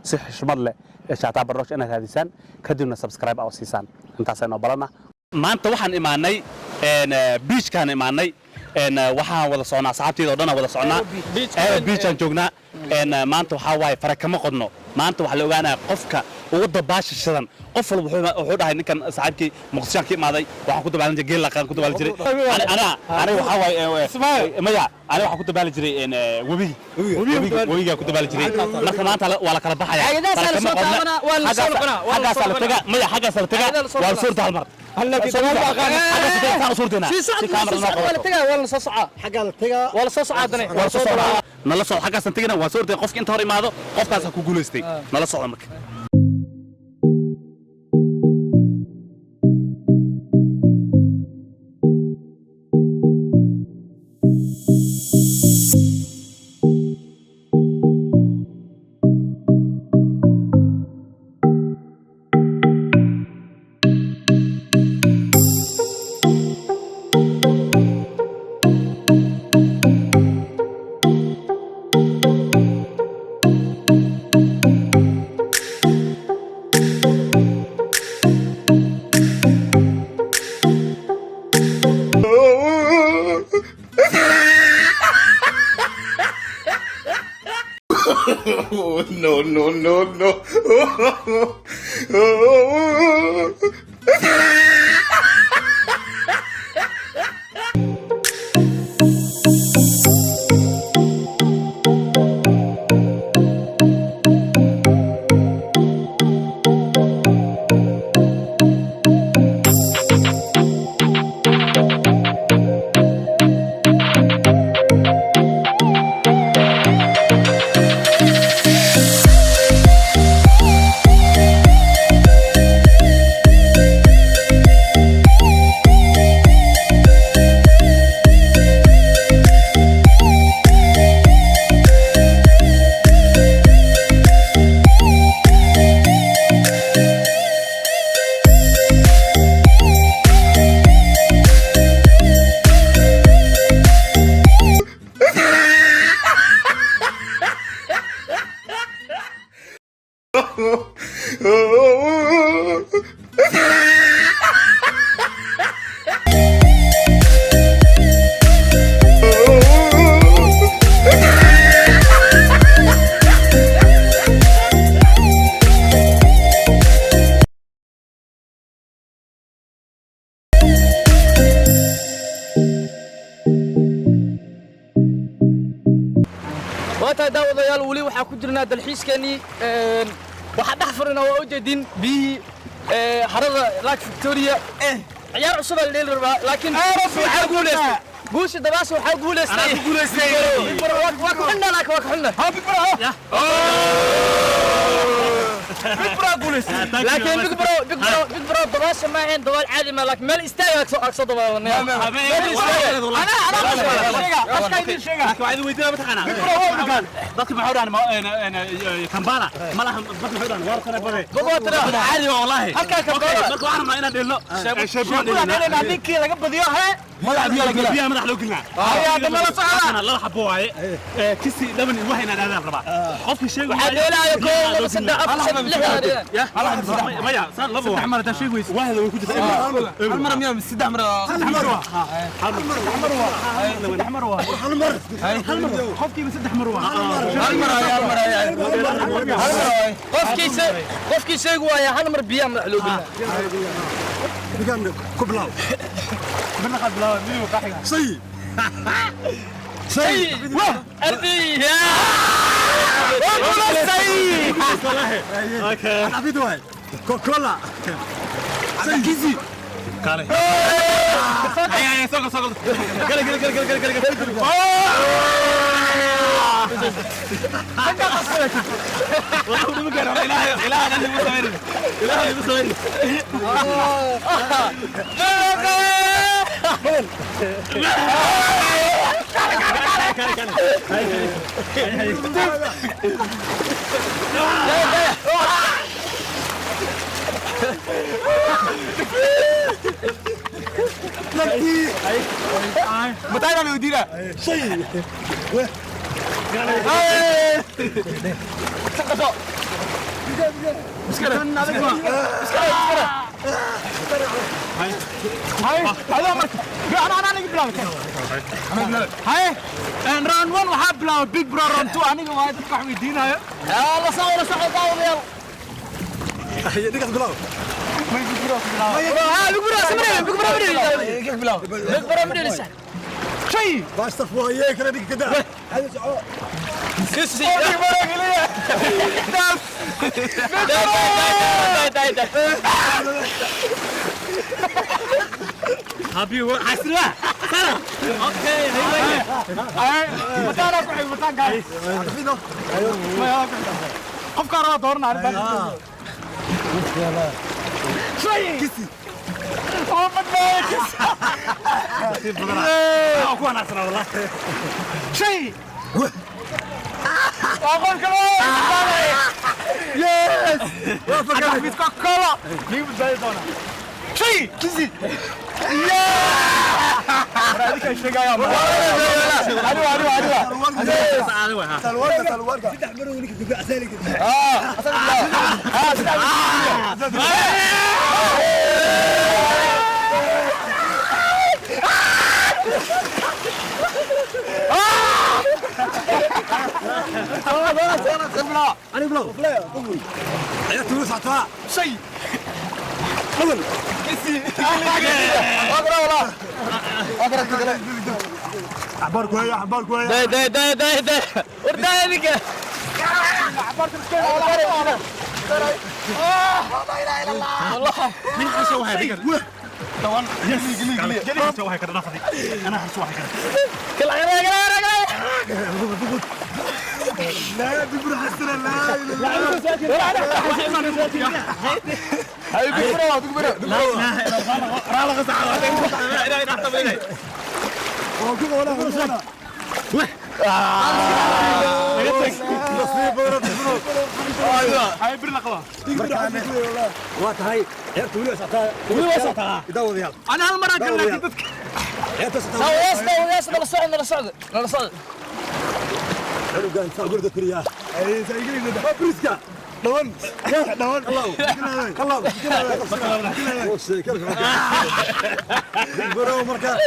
si xushmad leh ee shaataa baroosh inaad haadisaan kadibna subscribe oo siisaan intaasaynu balana maanta waxaan imaanay beachkaan imaanay waxaan wada socnaa asxaabteeda oo dhan wada socnaa beachaan joognaa maanta waxaa waaye fara kama qodno maanta waxa la ogaanaya qofka ugu dabaashishadan qof walba wuxuu dhahay ninkan saaxiibkii muqdishaan ka imaaday waxaan ku dabaalan jiray geel laqaan ku dabaalan jiray aniga waxaa waaye maya aniga waxaan ku dabaali jiray webiga ku dabaali jiray marka maanta waa la kala baxaya xaggaas la tagaa waa la suurta hal mar nala socod xaggaasan tegina waa suurta qofka inta hor imaado qofkaas ku guulaystay nala socdo marka No. وقتها داوديال ولي waxaa ku jirnaa dalxiiskani waxa dhaxfurina waa u jeedin bi harada Lake Victoria ciyaar cusub la dheeli rabaa laakiin waxa guuleystay guusha dabaasha waxa guuleystay waa ku xunna laakiin waa ku xunna ha big bro guuleystay laakiin big bro dabaasha ma ahayn dabaal caadi ma laakiin meel istaag akso dabaalanay ana sheega waxay weydiina ma taqaana dadka maxay raana Kampala malaha dadka maxay raana warqana bade caadi wallahi halka Kampala marka waxaan ma inaan dheelno sheebaan ninkii laga badiyo ha madax loo gelina ayaa dhamala socda la xabo waaye kisi dhaban waxayna aadaan rabaa qofkii sheego waxa dheelaayo koob saddex afar يا مايا صار لبو صدح مرة تشيء كويس واحد ويكون هل مرة مياه صدح مرة صدح مروة خفكي من صدح مروة قفكي شيء يا هل مرة بيام لو قلنا بيام كبلاو بدنا خد بلاو مين وقاحي صي شيء أرضي يا اوكي حبيت واحد كوكولا كيزي كالي هيا سوق سوق كل والله ما كان اله انا اللي مسوي متى انا بيودينا شيء مشكلة هاي هذا مركب انا نجيب لك هاي ان ران 1 وحاب لا بيج برو ران 2 انيغا ما تفتح ويدينا يلا صور قاوم يلا هي ديك بلاو ما بيج برو بيج برو بيج برو شيء باش تفوا هيك انا ديك كده هذا شعور كسي هابي حسنا سلام اوكي هي متانا كحي متان قاعد فينو ايوه افكار دورنا على شيء كسي هو اكو انا اسرع والله شيء اقول كمان يس وافق بيت كوكولا نيجي بدايه دونا شيء كيزي يا هذيك الشيء يا الورقه تحمروا لك في عسالك انا بلا يا تونس عطاء شيء قبل اقرا والله اقرا كده احبار كويس احبار كويس ده وردا لك احبار كويس والله لا اله الا الله والله مين حسوا هذه طبعا جلي حسوا هيك انا حسوا هيك كل لا بيبرو حسنا لا هاي بيبرو لا لا لا غص على لا طب ليه هو كده ولا هاي برنا قوا وات هاي يا تولي وسطها يدور يلا انا هالمره قال لك يا تسطا لا صعد حلو كان صابر ذكريا اي زي كده بريسكا دون الله برو مركا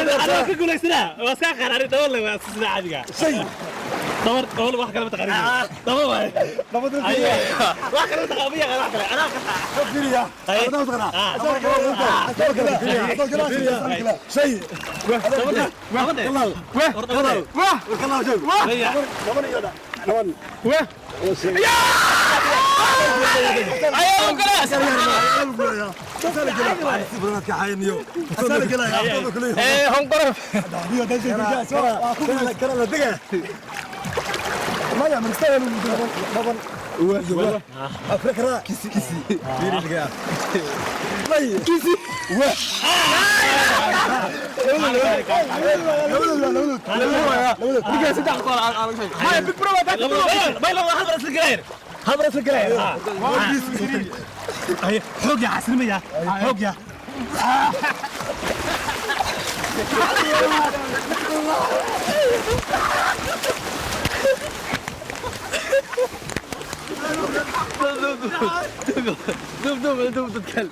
انا كقول لك سنه وساخر انا والله واسسنا عادي شيء دور والله واحد كلمه تقريبا دور واحد كلمه تقريبا انا ذكريا شيء ايوه خلاص ايه هم قرف ما يا من استوى افريقيا كيسي ديري لك كيسي حوق يا عسلمية حوق يا دوب تتكلم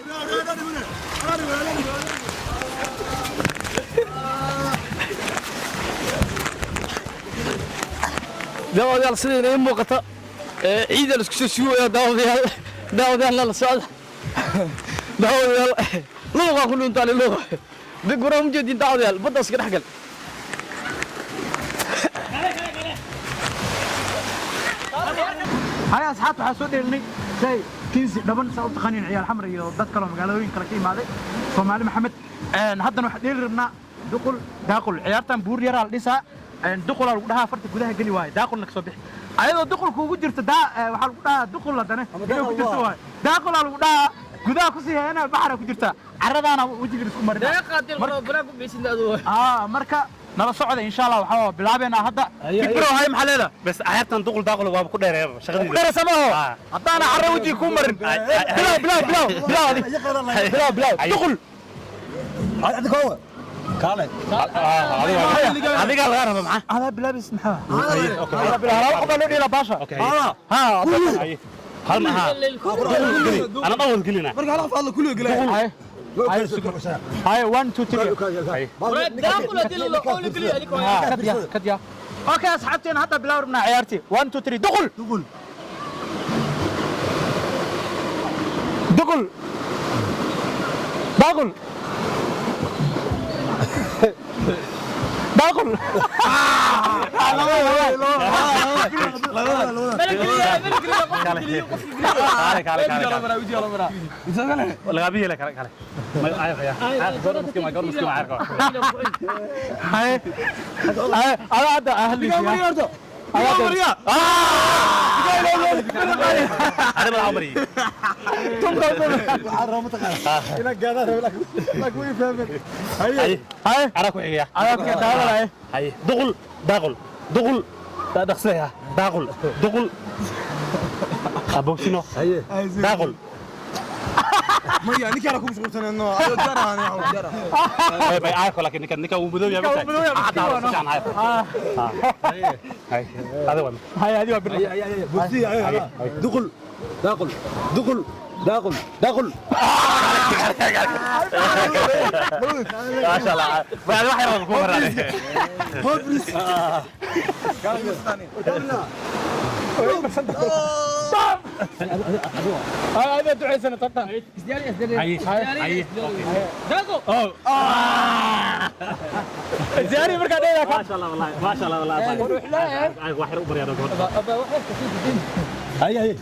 داوديال sidii ay muuqato ciidan isku soo shuuyo daawadayaal la socda daawadayaal luuqa ku dhuntaan luuqa big bro mujadin daawadayaal badda iska dhaxgal هاي أصحاب حاسود لي زي كنز دبن سأو تقنين عيال حمر يو ضد كلام قالوين كلا ماذا سومالي محمد هذا نحن ربنا دقل عيارتان بور يرى لسا دقل على فرت جودها جني واي دقل نك صبح أيضا دقل كوجو جرت دا وحال دقل لدنا كوجو جرت واي دقل على جودها كسي هنا بحر كوجو جرت عرض أنا وجي جرت كمرة ده قاتل بلاك بيسين ده مركا نلا صعد إن شاء الله وحوا بلعبنا هذا كبروا هاي محلنا بس عيارتان دقل وابا كل دير شغلي غير سماه حتى أنا عرض وجي كمرة بلا دقل عندك هو كالي هذيك الغرفة معاه هذا بلابس محاه هذا بلا قبل إلى باشا ها هل أنا طول كلنا مرق على فضل كله قليل هاي 1 2 3 داخل اديله قول كلي عليك كديا اوكي اصحابتين هذا بلا ربنا عيارتي 1 2 3 دخل دخل دغل لا دخسيها دغل ابوكسينو دغل ما يعني كيف مش قلت انه جرى انا اي باي اكو لكن كان ومدو يا بس هاي هذا وين هاي بصي دغل ما شاء الله بعد واحد يروح عليه هذا دعي سنة طبعا هاي داكو زياري مركا ديلا ما شاء الله والله واحد أوبر يا دكتور هاي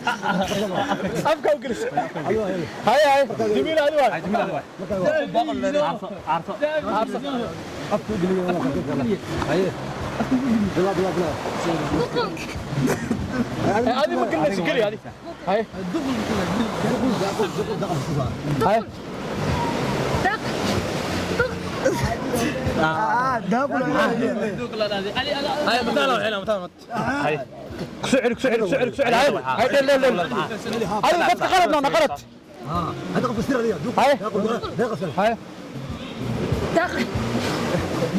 أفكا وجلس هاي جميل هذا جميل عارفه افكو قليل هاي بلا هذه ما كنا سكري هذه هاي هاي دبل هاي مثلا هاي سعر هاي هاي بس غلط نقلت هذا قصير دي هاي هاي هاي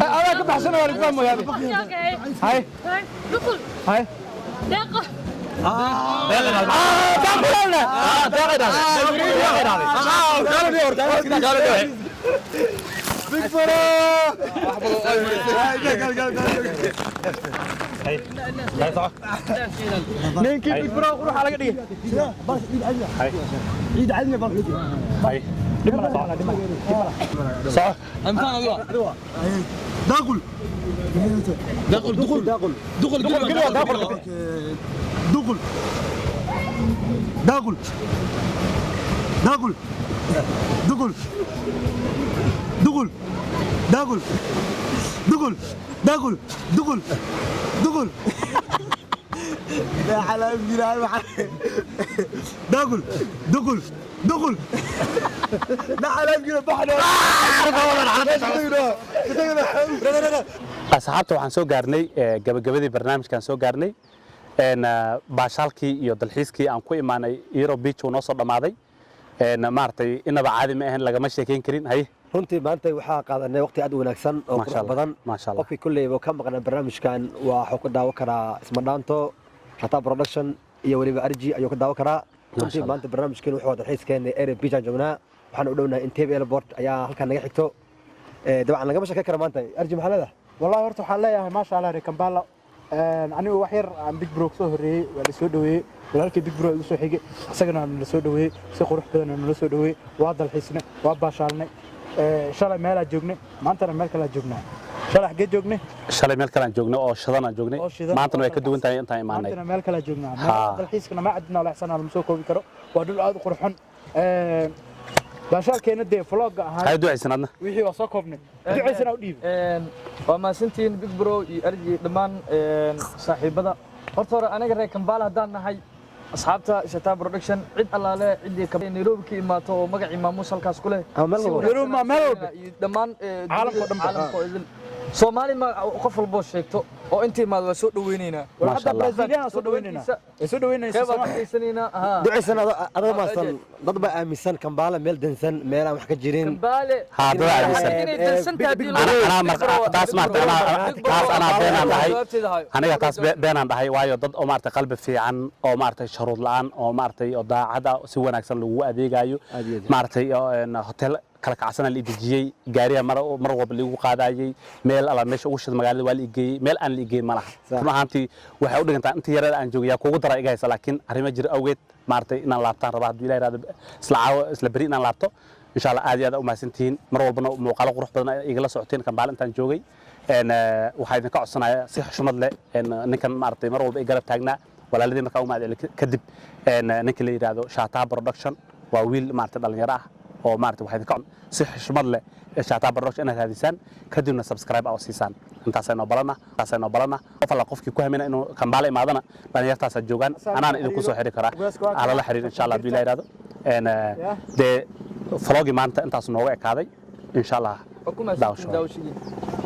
أنا كنت أحسن ولا فهمه يعني هاي دخل هاي دقة نينكي بيج برا وروح على قديه عيد عيدنا برضه هاي صح دغل لا حلال جيران دغل لا حلال جيران بحنا asxaabta waxaan soo gaarnay gabagabadii barnaamijkan soo gaarnay baashaalkii iyo dalxiiskii aan ku imaanay Euro Beach oo noo soo dhamaaday maartay inaba caadi ma ahayn lagama sheekeyn karin hay runtii maanta waxaa qaadanay waqti aad u wanaagsan oo qurux badan qofkii kulleyba ka maqnaa barnaamijkan waxuu ka daawo karaa isma dhaanto xataa production iyo weliba arji ayuu ka daawo karaa runtii maanta barnaamijkeen wuxuu dalxiiskeenay Euro Beach aan joognaa waxaan u dhownahay Entebbe Airport ayaa halkan naga xigto dabcan lagama sheekeyn karo maanta arji maxaa leedahay والله ورت waxaan leeyahay ma sha Allah Kambala anigu wax yar aan Big Bro soo horeeyay waa la soo dhaweeyay walaalkii Big Bro uu soo xigay asagana la soo dhaweeyay si qurux badan la soo dhaweeyay waa dalxiisna waa baashaalnay shalay meel aan joognay maanta meel kale aan joognaa شرح جد جوجني shalay meel kale aan joognay oo shadan aan joognay Oo shidan. maantana way ka duwan tahay intaan imaanay maantana meel kale joognaa Haa. dalxiiskana ma cadna wala xsanaa lama soo koobi karo waa dhul aad u qurxon baashaalkeena dee vlogga ahaa hay ducaysanadna wixii waa soo koobnay ducaysana u dhiib waa maasantiin big bro iyo arji dhammaan saaxiibada horta hore anaga reer Kampala haddaan nahay asxaabta Shataa Production cid allaale ciddii ka Nairobi ka imaato oo magacii maamuus halkaas ku leh meel walba. iyo dhammaan Caalamka oo dhan ba. caalamka oo idil Soomaali ma qof walba oo sheegto oo intii maad waa soo dhaweynaynaa wala Masha hadda Allah. Brazilian soo dhaweynayna soo dhaweynaysa keebaa sama kaxaysanayna ducaysan adaga maasan dad baa aaminsan Kampala meel dansan meel aan wax ka jirin Kambaale haa dad aaminsan inay dansan tahay haddii Ana- loo- anaa marka taas maarta taas anaa beenaan dhahay aniga taas beenaan dhahay waayo dad oo maartay qalbi fiican oo maartay sharuud la'aan oo maartay oo daacad ah si wanaagsan lagu adeegayo Aad iyo aad. maartay oo hotel kala kacsan la idijiyay gaariga mar walba lagu qaadayay meel ala meesha ugu shid magaalada waa la igeeyay meel aan la igeeyay malaha run ahaantii waxay u dhigantaa inta yarada aan joogay kuugu dara iga haysa laakiin arrimo jir awgeed maartay inaan laabtaan rabaa haddii ilaahay raado isla beri inaan laabto insha Allah aad iyo aad u mahadsantihiin mar walbana muuqaalo qurux badan igala socoteen Kampala intaan joogay waxaa idinka codsanayaa si xushmad leh ninkan maartay mar walba i garab taagnaa walaaladii markaa u mahad kadib ninka la yiraahdo Shataa Production waa wiil maartay dhalinyaro ah oo maartay waxay idinka si xushmad leh Shataa Production inaad raadisaan kadibna subscribe oo siisaan intaasay noo balana qof alla qofkii ku hamina inuu Kampala imaadana dhalinyartaas joogaan anaan idinku soo xiri karaa ala la xiriir insha Allah haddii ilaahay raado de vlogi maanta intaas nooga ekaaday insha Allah Waa ku mahadsantihiin daawashadiina